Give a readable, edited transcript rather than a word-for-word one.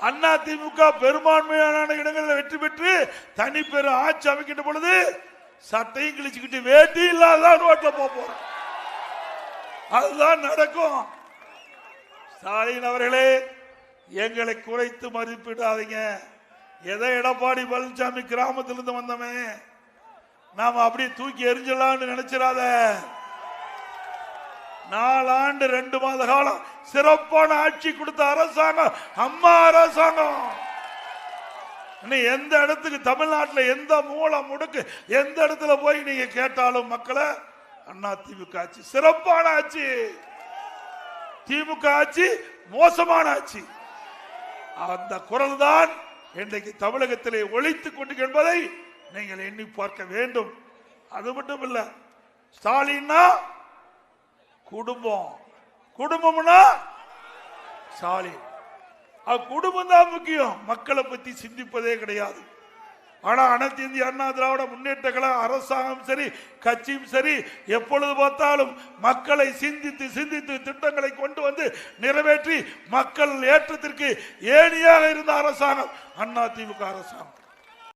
அண்ணா திமுக பெரும்பான்மையான இடங்களில் வெற்றி பெற்று தனி பெரும் ஆட்சி அமைக்கின்ற பொழுது சட்டையும் கிழிச்சுக்கிட்டு வேட்டி இல்லாதான் ரோட்ல போறோம். அதுதான் நடக்கும். ஸ்டாலின் அவர்களே, எங்களை குறைத்து மதிப்பிடாதீங்க. எதை எடப்பாடி பழனிசாமி கிராமத்திலிருந்து வந்தமே நாம அப்படியே தூக்கி எரிஞ்சலாம்னு நினைச்சிடாத. 4 ஆண்டு 2 மாத காலம் சிறப்பான ஆட்சி கொடுத்த அரசாங்கம் அம்மா அரசாங்கம். எந்த இடத்துக்கு தமிழ்நாட்டில் எந்த மூல முடுக்கு எந்த இடத்துல போய் நீங்க கேட்டாலும் மக்களை அண்ணா திமுக ஆட்சி சிறப்பான ஆட்சி, திமுக ஆட்சி மோசமான ஆட்சி. அந்த குரல் தான் இன்றைக்கு தமிழகத்திலே ஒலித்துக் கொண்டு என்பதை நீங்கள் எண்ணி பார்க்க வேண்டும். அது மட்டும் இல்ல, ஸ்டாலின்னா குடும்பம், குடும்பம்னா ஸ்டாலின். குடும்பம் தான் முக்கியம், மக்களை பத்தி சிந்திப்பதே கிடையாது. ஆனா அனைத்து இந்திய அண்ணா திராவிட முன்னேற்ற கழக அரசாங்கம் சரி, கட்சியும் சரி, எப்பொழுது பார்த்தாலும் மக்களை சிந்தித்து சிந்தித்து திட்டங்களை கொண்டு வந்து நிறைவேற்றி மக்கள் ஏற்றத்திற்கு ஏணியாக இருந்த அரசாங்கம் அண்ணா திமுக அரசாங்கம்.